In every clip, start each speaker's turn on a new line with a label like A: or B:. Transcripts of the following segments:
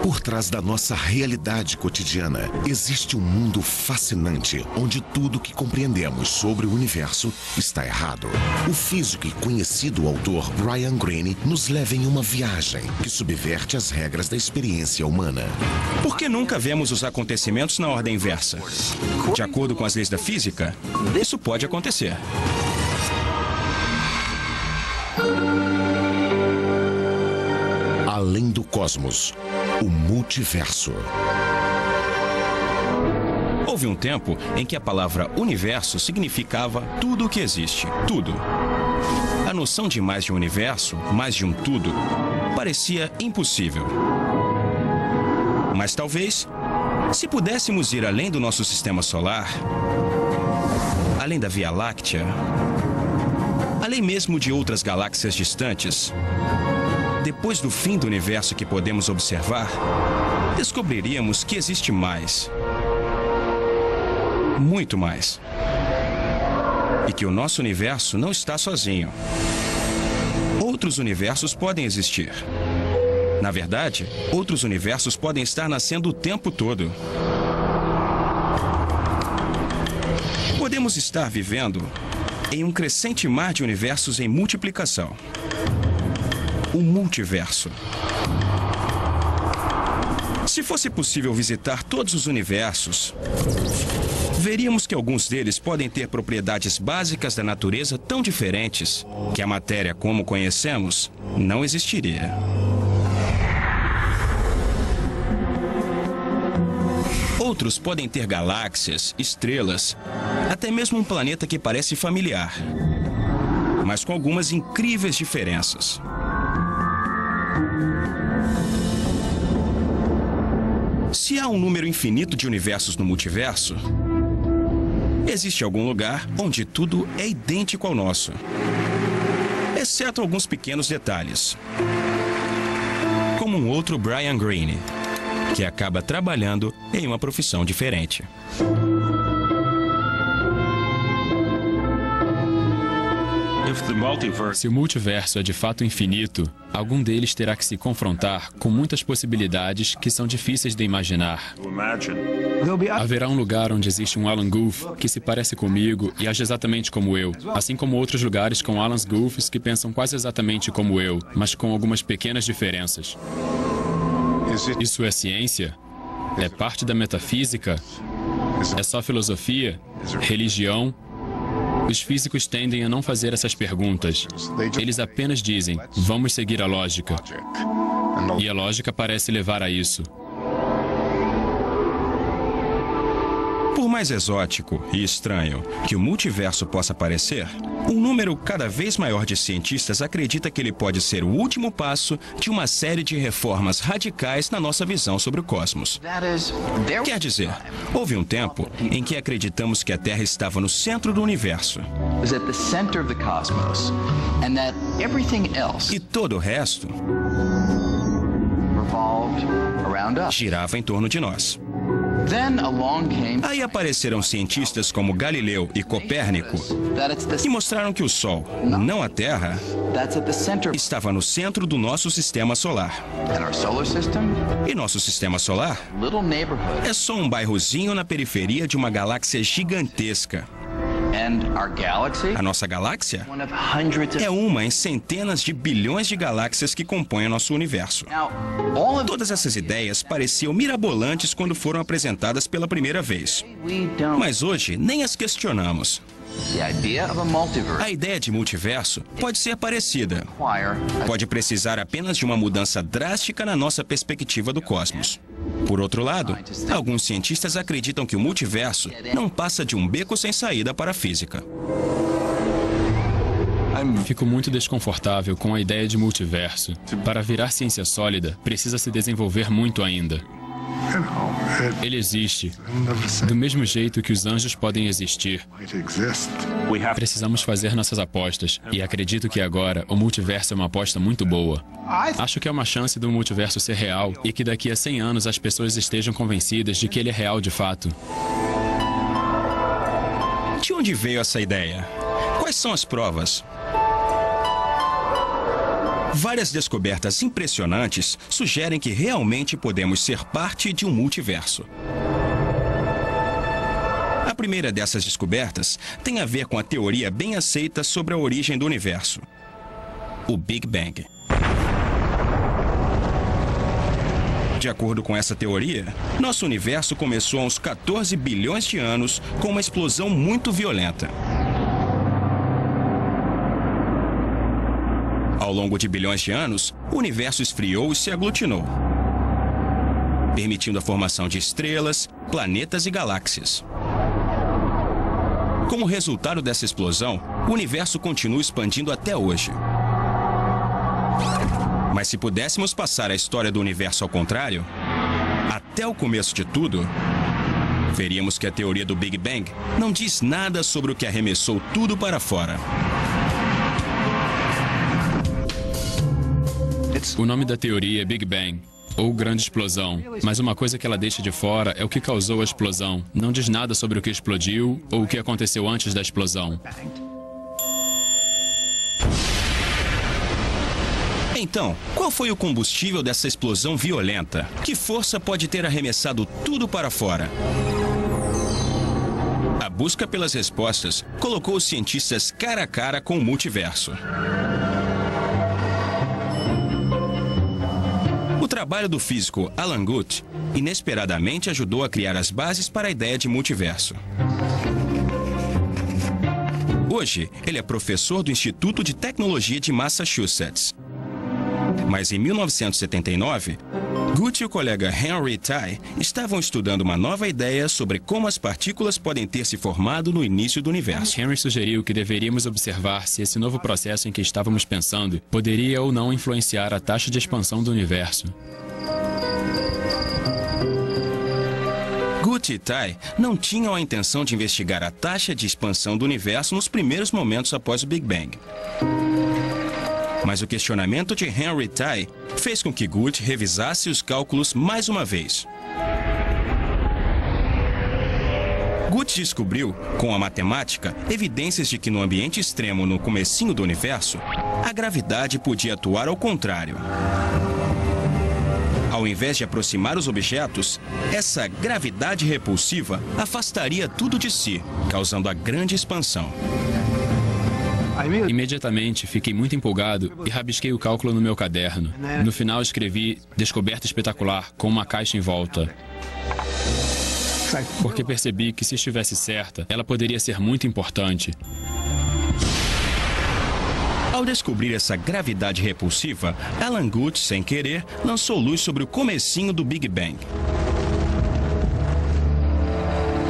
A: Por trás da nossa realidade cotidiana, existe um mundo fascinante onde tudo que compreendemos sobre o universo está errado. O físico e conhecido autor Brian Greene nos leva em uma viagem que subverte as regras da experiência humana.
B: Por que nunca vemos os acontecimentos na ordem inversa? De acordo com as leis da física, isso pode acontecer.
A: Além do cosmos, o multiverso.
B: Houve um tempo em que a palavra universo significava tudo o que existe, tudo. A noção de mais de um universo, mais de um tudo, parecia impossível. Mas talvez, se pudéssemos ir além do nosso sistema solar, além da Via Láctea, além mesmo de outras galáxias distantes, depois do fim do universo que podemos observar, descobriríamos que existe mais. Muito mais. E que o nosso universo não está sozinho. Outros universos podem existir. Na verdade, outros universos podem estar nascendo o tempo todo. Podemos estar vivendo em um crescente mar de universos em multiplicação. O multiverso. Se fosse possível visitar todos os universos, veríamos que alguns deles podem ter propriedades básicas da natureza tão diferentes que a matéria como conhecemos não existiria. Outros podem ter galáxias, estrelas, até mesmo um planeta que parece familiar, mas com algumas incríveis diferenças. Se há um número infinito de universos no multiverso, existe algum lugar onde tudo é idêntico ao nosso, exceto alguns pequenos detalhes. Como um outro Brian Greene, que acaba trabalhando em uma profissão diferente.
C: Se o multiverso é de fato infinito, algum deles terá que se confrontar com muitas possibilidades que são difíceis de imaginar. Haverá um lugar onde existe um Alan Guth que se parece comigo e age exatamente como eu, assim como outros lugares com Alan Guths que pensam quase exatamente como eu, mas com algumas pequenas diferenças. Isso é ciência? É parte da metafísica? É só filosofia? Religião? Os físicos tendem a não fazer essas perguntas. Eles apenas dizem, vamos seguir a lógica. E a lógica parece levar a isso.
B: Por mais exótico e estranho que o multiverso possa parecer, um número cada vez maior de cientistas acredita que ele pode ser o último passo de uma série de reformas radicais na nossa visão sobre o cosmos. Quer dizer, houve um tempo em que acreditamos que a Terra estava no centro do universo. E todo o resto girava em torno de nós. Aí apareceram cientistas como Galileu e Copérnico, que mostraram que o Sol, não a Terra, estava no centro do nosso sistema solar. E nosso sistema solar é só um bairrozinho na periferia de uma galáxia gigantesca. A nossa galáxia é uma em centenas de bilhões de galáxias que compõem o nosso universo. Todas essas ideias pareciam mirabolantes quando foram apresentadas pela primeira vez. Mas hoje nem as questionamos. A ideia de multiverso pode ser parecida. Pode precisar apenas de uma mudança drástica na nossa perspectiva do cosmos. Por outro lado, alguns cientistas acreditam que o multiverso não passa de um beco sem saída para a física.
C: Fico muito desconfortável com a ideia de multiverso. Para virar ciência sólida, precisa se desenvolver muito ainda. Ele existe, do mesmo jeito que os anjos podem existir. Precisamos fazer nossas apostas, e acredito que agora o multiverso é uma aposta muito boa. Acho que é uma chance do multiverso ser real e que daqui a 100 anos as pessoas estejam convencidas de que ele é real de fato.
B: De onde veio essa ideia? Quais são as provas? Várias descobertas impressionantes sugerem que realmente podemos ser parte de um multiverso. A primeira dessas descobertas tem a ver com a teoria bem aceita sobre a origem do universo, o Big Bang. De acordo com essa teoria, nosso universo começou há uns 14 bilhões de anos com uma explosão muito violenta. Ao longo de bilhões de anos, o universo esfriou e se aglutinou, permitindo a formação de estrelas, planetas e galáxias. Como resultado dessa explosão, o universo continua expandindo até hoje. Mas se pudéssemos passar a história do universo ao contrário, até o começo de tudo, veríamos que a teoria do Big Bang não diz nada sobre o que arremessou tudo para fora.
C: O nome da teoria é Big Bang, ou Grande Explosão, mas uma coisa que ela deixa de fora é o que causou a explosão. Não diz nada sobre o que explodiu ou o que aconteceu antes da explosão.
B: Então, qual foi o combustível dessa explosão violenta? Que força pode ter arremessado tudo para fora? A busca pelas respostas colocou os cientistas cara a cara com o multiverso. O trabalho do físico Alan Guth inesperadamente ajudou a criar as bases para a ideia de multiverso. Hoje, ele é professor do Instituto de Tecnologia de Massachusetts. Mas em 1979, Guth e o colega Henry Tai estavam estudando uma nova ideia sobre como as partículas podem ter se formado no início do universo.
C: Henry sugeriu que deveríamos observar se esse novo processo em que estávamos pensando poderia ou não influenciar a taxa de expansão do universo.
B: Guth e Tai não tinham a intenção de investigar a taxa de expansão do universo nos primeiros momentos após o Big Bang. Mas o questionamento de Henry Tai fez com que Guth revisasse os cálculos mais uma vez. Guth descobriu, com a matemática, evidências de que no ambiente extremo no comecinho do universo, a gravidade podia atuar ao contrário. Ao invés de aproximar os objetos, essa gravidade repulsiva afastaria tudo de si, causando a grande expansão.
C: Imediatamente, fiquei muito empolgado e rabisquei o cálculo no meu caderno. No final, escrevi "descoberta espetacular" com uma caixa em volta. Porque percebi que, se estivesse certa, ela poderia ser muito importante.
B: Ao descobrir essa gravidade repulsiva, Alan Guth, sem querer, lançou luz sobre o comecinho do Big Bang.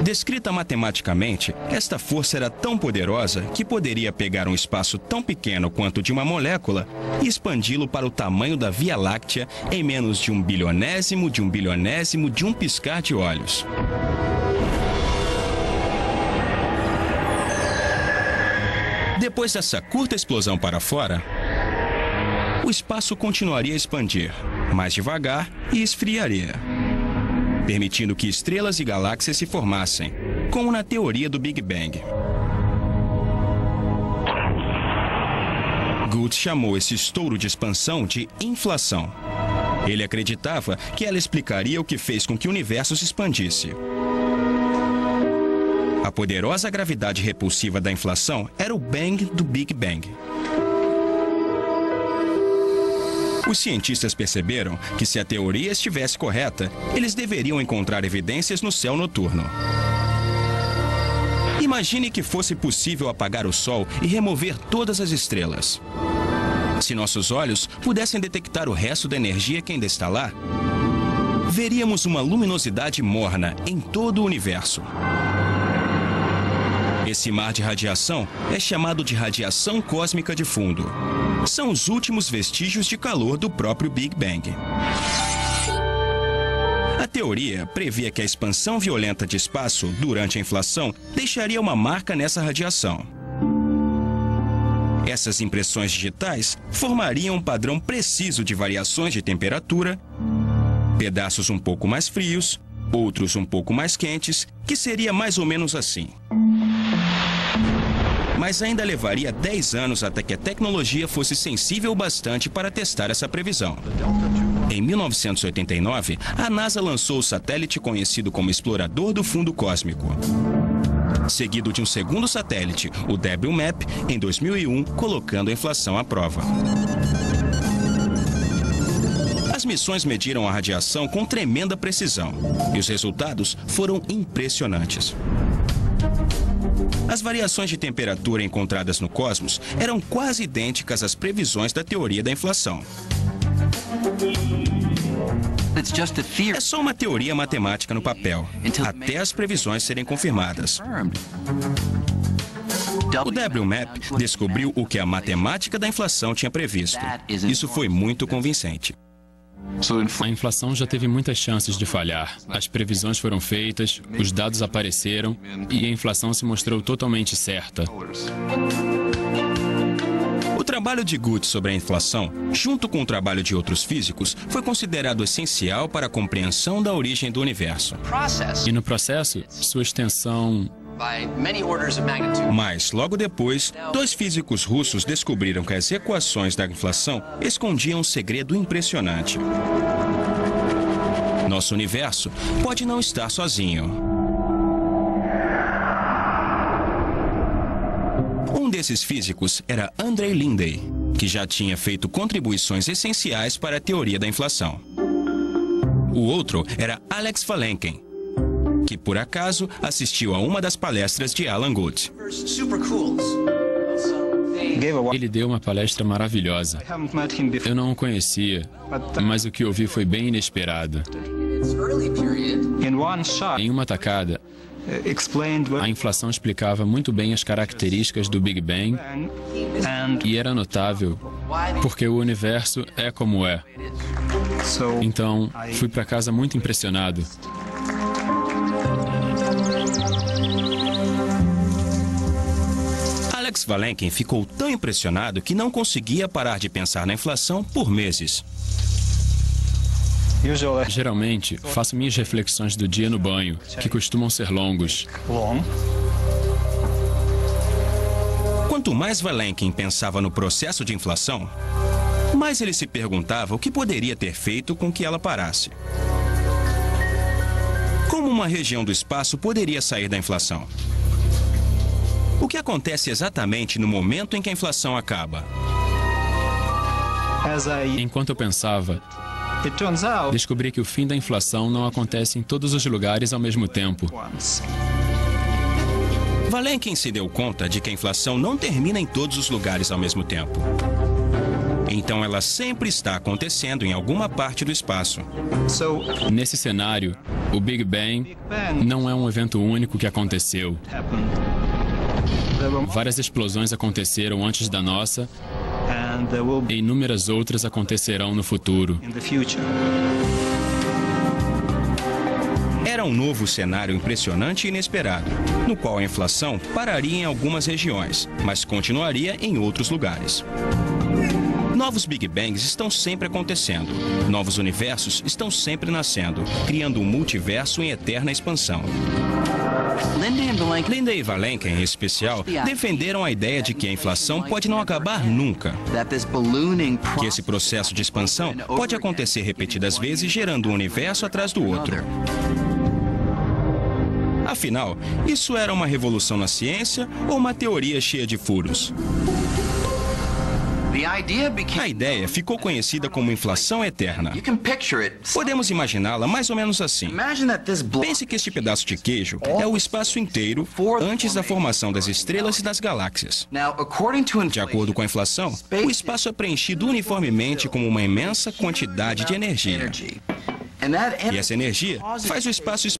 B: Descrita matematicamente, esta força era tão poderosa que poderia pegar um espaço tão pequeno quanto de uma molécula e expandi-lo para o tamanho da Via Láctea em menos de um bilionésimo de um piscar de olhos. Depois dessa curta explosão para fora, o espaço continuaria a expandir, mais devagar, e esfriaria, permitindo que estrelas e galáxias se formassem, como na teoria do Big Bang. Guth chamou esse estouro de expansão de inflação. Ele acreditava que ela explicaria o que fez com que o universo se expandisse. A poderosa gravidade repulsiva da inflação era o Bang do Big Bang. Os cientistas perceberam que, se a teoria estivesse correta, eles deveriam encontrar evidências no céu noturno. Imagine que fosse possível apagar o Sol e remover todas as estrelas. Se nossos olhos pudessem detectar o resto da energia que ainda está lá, veríamos uma luminosidade morna em todo o universo. Esse mar de radiação é chamado de radiação cósmica de fundo. São os últimos vestígios de calor do próprio Big Bang. A teoria previa que a expansão violenta de espaço durante a inflação deixaria uma marca nessa radiação. Essas impressões digitais formariam um padrão preciso de variações de temperatura, pedaços um pouco mais frios, outros um pouco mais quentes, que seria mais ou menos assim. mas ainda levaria 10 anos até que a tecnologia fosse sensível bastante para testar essa previsão. Em 1989, a NASA lançou o satélite conhecido como Explorador do Fundo Cósmico, seguido de um segundo satélite, o WMAP, em 2001, colocando a inflação à prova. As missões mediram a radiação com tremenda precisão e os resultados foram impressionantes. As variações de temperatura encontradas no cosmos eram quase idênticas às previsões da teoria da inflação. É só uma teoria matemática no papel, até as previsões serem confirmadas. O WMAP descobriu o que a matemática da inflação tinha previsto. Isso foi muito convincente.
C: A inflação já teve muitas chances de falhar. As previsões foram feitas, os dados apareceram e a inflação se mostrou totalmente certa.
B: O trabalho de Guth sobre a inflação, junto com o trabalho de outros físicos, foi considerado essencial para a compreensão da origem do universo.
C: E no processo, sua extensão...
B: Mas, logo depois, 2 físicos russos descobriram que as equações da inflação escondiam um segredo impressionante. Nosso universo pode não estar sozinho. Um desses físicos era Andrei Lindei, que já tinha feito contribuições essenciais para a teoria da inflação. O outro era Alex Valenkin, que por acaso assistiu a uma das palestras de Alan Guth.
C: Ele deu uma palestra maravilhosa. Eu não o conhecia, mas o que ouvi foi bem inesperado. Em uma tacada, a inflação explicava muito bem as características do Big Bang e era notável porque o universo é como é. Então, fui para casa muito impressionado.
B: Alex Valenkin ficou tão impressionado que não conseguia parar de pensar na inflação por meses.
C: Geralmente, faço minhas reflexões do dia no banho, que costumam ser longos.
B: Quanto mais Valenkin pensava no processo de inflação, mais ele se perguntava o que poderia ter feito com que ela parasse. Como uma região do espaço poderia sair da inflação? O que acontece exatamente no momento em que a inflação acaba?
C: Enquanto eu pensava, descobri que o fim da inflação não acontece em todos os lugares ao mesmo tempo.
B: Valenkin se deu conta de que a inflação não termina em todos os lugares ao mesmo tempo. Então ela sempre está acontecendo em alguma parte do espaço.
C: Nesse cenário, o Big Bang não é um evento único que aconteceu. Várias explosões aconteceram antes da nossa e inúmeras outras acontecerão no futuro.
B: Era um novo cenário impressionante e inesperado, no qual a inflação pararia em algumas regiões, mas continuaria em outros lugares. Novos Big Bangs estão sempre acontecendo. Novos universos estão sempre nascendo, criando um multiverso em eterna expansão. Lindei e Valenkin, em especial, defenderam a ideia de que a inflação pode não acabar nunca. Que esse processo de expansão pode acontecer repetidas vezes, gerando um universo atrás do outro. Afinal, isso era uma revolução na ciência ou uma teoria cheia de furos? A ideia ficou conhecida como inflação eterna. Podemos imaginá-la mais ou menos assim. Pense que este pedaço de queijo é o espaço inteiro antes da formação das estrelas e das galáxias. De acordo com a inflação, o espaço é preenchido uniformemente com uma imensa quantidade de energia. E essa energia faz o espaço expandir